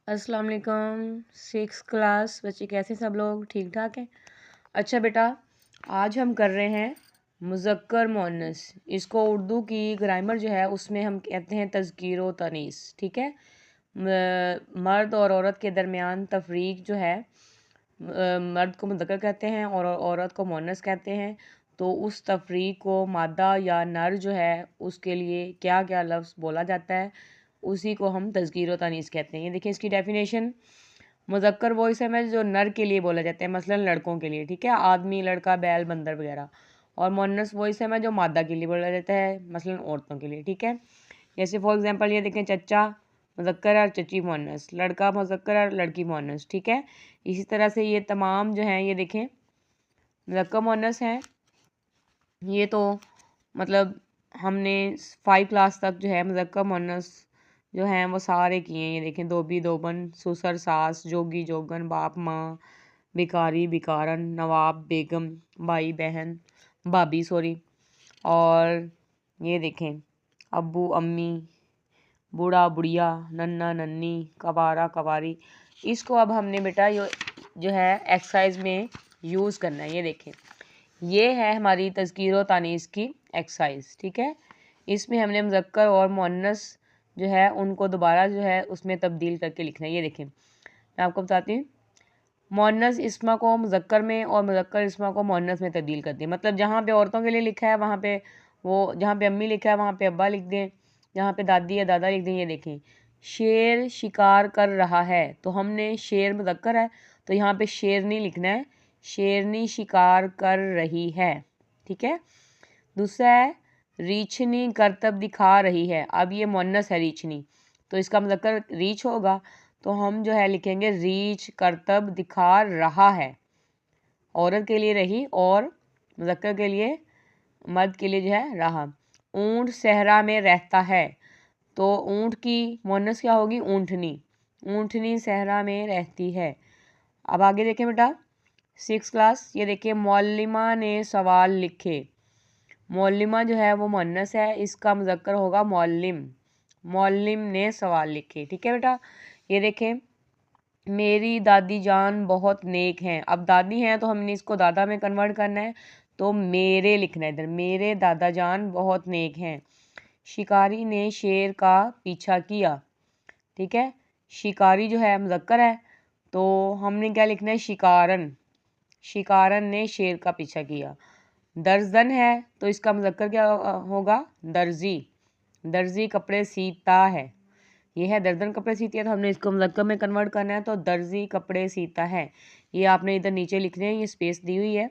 अस्सलाम वालेकुम। 6 क्लास बच्चे कैसे सब लोग ठीक ठाक हैं? अच्छा बेटा, आज हम कर रहे हैं मुज़क्कर मुअन्नस। इसको उर्दू की ग्रामर जो है उसमें हम कहते हैं तज़कीर व तनीस। ठीक है, मर्द और औरत के दरमियान तफरीक जो है, मर्द को मुज़क्कर कहते हैं और औरत को मुअन्नस कहते हैं। तो उस तफरीक को मादा या नर जो है उसके लिए क्या क्या लफ्ज़ बोला जाता है, उसी को हम तज़कीर व तानीस कहते हैं। ये देखिए इसकी डेफिनेशन। मुज़क्कर वो इसम है जो नर के लिए बोला जाता है, मसलन लड़कों के लिए, ठीक है, आदमी, लड़का, बैल, बंदर वगैरह। और मुअन्नस वो इसम है जो मादा के लिए बोला जाता है, मसलन औरतों के लिए। ठीक है, जैसे फॉर एग्जांपल ये देखें, चच्चा मुज़क्कर और चची मुअन्नस, लड़का मुज़क्कर और लड़की मुअन्नस। ठीक है, इसी तरह से ये तमाम जो हैं ये देखें मुज़क्कर मुअन्नस हैं। ये तो मतलब हमने 5 क्लास तक जो है मुज़क्कर मुअन्नस जो हैं वो सारे किए हैं। ये देखें, धोबी धोबन, ससुर सास, जोगी जोगन, बाप माँ, भिखारी भिखारन, नवाब बेगम, भाई बहन भाभी सॉरी। और ये देखें, अब्बू अम्मी, बूढ़ा बुढ़िया, नन्ना नन्नी, कबारा कबारी। इसको अब हमने बेटा जो है एक्सरसाइज में यूज़ करना है। ये देखें, ये है हमारी तज़कीर व तानीस की एक्सरसाइज। ठीक है, इसमें हमने मुज़क्कर और मुअन्नस जो है उनको दोबारा जो है उसमें तब्दील करके लिखना है। ये देखें, मैं आपको बताती हूँ, मुअन्नस इस्मा को मुज़क्कर में और मुज़क्कर इस्मा को मुअन्नस में तब्दील कर दें। मतलब जहाँ पे औरतों के लिए लिखा है वहाँ पे वो, जहाँ पे अम्मी लिखा है वहाँ पे अब्बा लिख दें, जहाँ पे दादी या दादा लिख दें। ये देखें, शेर शिकार कर रहा है, तो हमने शेर मुज़क्कर है तो यहाँ पे शेरनी लिखना है, शेरनी शिकार कर रही है। ठीक है, दूसरा है रीछनी करतब दिखा रही है। अब ये मुअन्नस है रीछनी, तो इसका मुज़क्कर रीछ होगा, तो हम जो है लिखेंगे रीछ करतब दिखा रहा है। औरत के लिए रही और मुज़क्कर के लिए, मर्द के लिए जो है रहा। ऊँट सहरा में रहता है, तो ऊँट की मुअन्नस क्या होगी? ऊँटनी, ऊँटनी सहरा में रहती है। अब आगे देखें बेटा 6 क्लास, ये देखिए, मौलिमा ने सवाल लिखे। मौलिमा जो है वो मुअन्नस है, इसका मुज़क्कर होगा मौलिम, मौलिम ने सवाल लिखे। ठीक है बेटा, ये देखें, मेरी दादी जान बहुत नेक हैं। अब दादी हैं तो हमने इसको दादा में कन्वर्ट करना है, तो मेरे लिखना है इधर, मेरे दादा जान बहुत नेक हैं। शिकारी ने शेर का पीछा किया। ठीक है, शिकारी जो है मुज़क्कर है तो हमने क्या लिखना है? शिकारन, शिकारन ने शेर का पीछा किया। दर्जन है तो इसका मुज़क्कर क्या होगा? दर्जी, दर्जी कपड़े सीता है। ये है दर्जन कपड़े सीती है, तो हमने इसको मुज़क्कर में कन्वर्ट करना है, तो दर्जी कपड़े सीता है। ये आपने इधर नीचे लिखने हैं, ये स्पेस दी हुई है।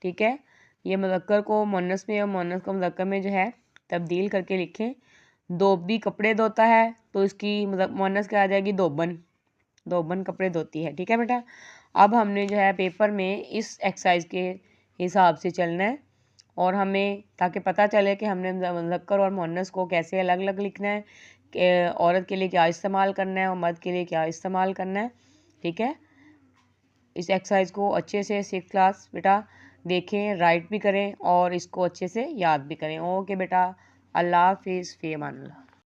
ठीक है, ये मुज़क्कर को मुअन्नस में और मुअन्नस को मुज़क्कर में जो है तब्दील करके लिखें। धोबी कपड़े धोता है, तो इसकी मुअन्नस क्या आ जाएगी? धोबन, धोबन कपड़े धोती है। ठीक है बेटा, अब हमने जो है पेपर में इस एक्सरसाइज के हिसाब से चलना है, और हमें ताकि पता चले कि हमने मुज़क्कर और मुअन्नस को कैसे अलग अलग लिखना है, कि औरत के लिए क्या इस्तेमाल करना है और मर्द के लिए क्या इस्तेमाल करना है। ठीक है, इस एक्सरसाइज को अच्छे से 6 क्लास बेटा देखें, राइट भी करें और इसको अच्छे से याद भी करें। ओके बेटा, अल्लाह हाफिज़, फ़ी अमान अल्लाह।